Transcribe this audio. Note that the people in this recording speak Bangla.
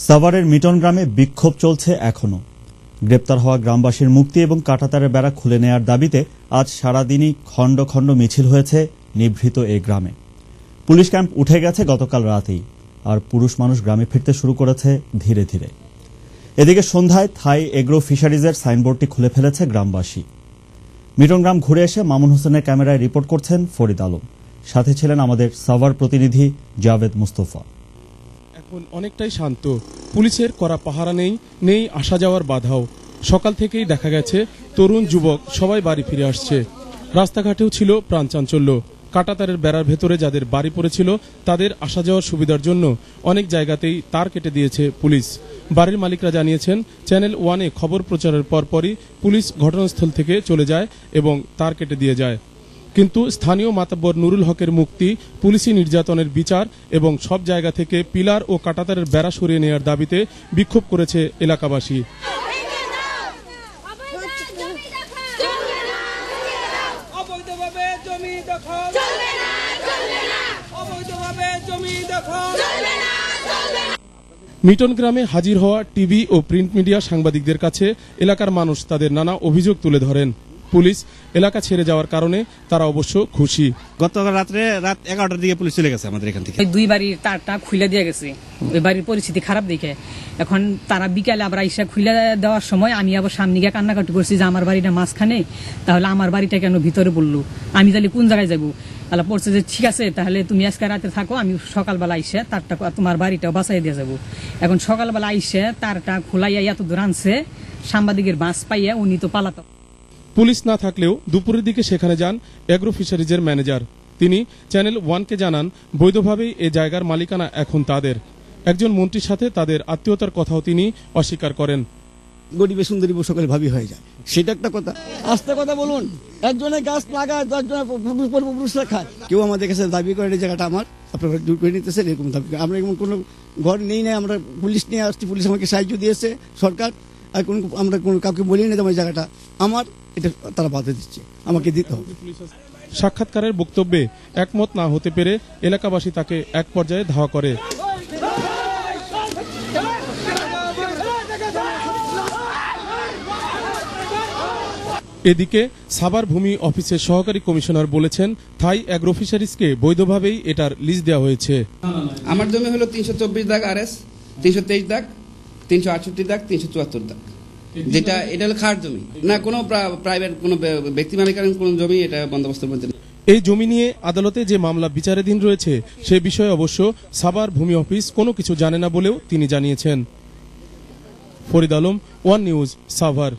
সাভারের মিটন গ্রামে বিক্ষোভ চলছে এখনো। গ্রেপ্তার হওয়া গ্রামবাসীর মুক্তি এবং কাঁটাতারের বেড়া খুলে নেয়ার দাবিতে আজ সারাদিনই খণ্ড খণ্ড মিছিল হয়েছে নিভৃত এই গ্রামে। পুলিশ ক্যাম্প উঠে গেছে গতকাল রাতেই, আর পুরুষ মানুষ গ্রামে ফিরতে শুরু করেছে ধীরে ধীরে। এদিকে সন্ধ্যায় থাই এগ্রো ফিশারিজের সাইনবোর্ডটি খুলে ফেলেছে গ্রামবাসী। মিটন গ্রাম ঘুরে এসে মামুন হোসেনের ক্যামেরায় রিপোর্ট করছেন ফরিদ আলম, সাথে ছিলেন আমাদের সাভার প্রতিনিধি জাভেদ মুস্তফা। এখন অনেকটাই শান্ত, পুলিশের কড়া পাহারা নেই আসা যাওয়ার বাধাও। সকাল থেকেই দেখা গেছে তরুণ যুবক সবাই বাড়ি ফিরে আসছে। রাস্তাঘাটেও ছিল প্রাণচাঞ্চল্য। কাঁটাতারের বেড়ার ভেতরে যাদের বাড়ি পড়েছিল তাদের আসা যাওয়ার সুবিধার জন্য অনেক জায়গাতেই তার কেটে দিয়েছে পুলিশ। বাড়ির মালিকরা জানিয়েছেন, চ্যানেল ওয়ানে খবর প্রচারের পরপরই পুলিশ ঘটনাস্থল থেকে চলে যায় এবং তার কেটে দিয়ে যায়। কিন্তু স্থানীয় মাতব্বর নুরুল হকের মুক্তি, পুলিশি নির্যাতনের বিচার এবং সব জায়গা থেকে পিলার ও কাঁটাতারের বেড়া সরিয়ে নেওয়ার দাবিতে বিক্ষোভ করেছে এলাকাবাসী। মিটন গ্রামে হাজির হওয়া টিভি ও প্রিন্ট মিডিয়া সাংবাদিকদের কাছে এলাকার মানুষ তাদের নানা অভিযোগ তুলে ধরেন। পুলিশ এলাকা ছেড়ে যাওয়ার কারণে তারা অবশ্য খুশি। গতকাল রাত 11টার দিকে পুলিশ চলে গেছে আমাদের এখান থেকে। দুই বাড়ির তারটা খুলে দিয়ে গেছে, ওই বাড়ির পরিস্থিতি খারাপ দেখে। এখন তারা বিকালে আবার আইসা খুলে দেওয়ার সময় আমি আবার সামনে গিয়ে কান্নাকাটি করছি যে আমার বাড়িটা মাঝখানে, তাহলে আমার বাড়িটা কেন ভিতরে পড়লো, আমি তাহলে কোন জায়গায় যাবো। তাহলে পড়ছে যে ঠিক আছে, তাহলে তুমি আজকে রাতে থাকো, আমি সকালবেলা আইসে তারটা তোমার বাড়িটাও বাঁচাই দিয়ে যাবো। এখন সকালবেলা আইসে তারটা খোলাইয়া এত দূর আনছে, সাংবাদিকের বাস পাইয়া উনি তো পালাতো। পুলিশ না থাকলেও দুপুরের দিকে সেখানে যান এগ্রো ফিশারিজের ম্যানেজার। তিনি চ্যানেল ওয়ানকে জানান, বৈধভাবেই এ জায়গার মালিকানা এখন তাদের। একজন মন্ত্রীর সাথে তাদের আত্মীয়তার কথাও তিনি অস্বীকার করেন। গরিবে সুন্দরী সকলে ভাবি হয়ে যায়, সেটা একটা কথা। আস্তে কথা বলুন, একজনে গাছ লাগায় 10 জনের পুরুষরা খায়। কেউ আমাদের কাছে দাবি করে এই জায়গাটা আমার, আপনারা দূর করে নিতেছেন, এরকম দাবি। আমরা এমন কোনো ঘর নেই নাই, আমরা পুলিশ নিয়ে আসছি, পুলিশ আমাকে সাহায্য দিয়েছে সরকার। আর আমরা কাউকে বলি না আমার জায়গাটা আমার, এটা তারা বাধা দিচ্ছে, আমাকে দিতে হবে। সাক্ষাৎকারের বক্তব্যে একমত না হতে পেরে এলাকাবাসী তাকে এক পর্যায়ে ধাওয়া করে। এদিকে সাভার ভূমি অফিসের সহকারী কমিশনার বলেছেন, থাই এগ্রো ফিশারিজকে বৈধভাবেই এটার লিজ দেওয়া হয়েছে। আমার জমি হলো 324 দাগ RS, 323 দাগ, 368 দাগ, 374 দাগ, যেটা এটা হলো খাস জমি না, কোনো প্রাইভেট কোনো ব্যক্তি মালিকানাধীন কোনো জমি এটা বন্দোবস্তের মধ্যে। এই জমি নিয়ে আদালতে যে মামলা বিচারাধীন রয়েছে সে বিষয়ে অবশ্য সাভার ভূমি অফিস কোনো কিছু জানে না বলেও তিনি জানিয়েছেন। Farid Alam, one news, Savar.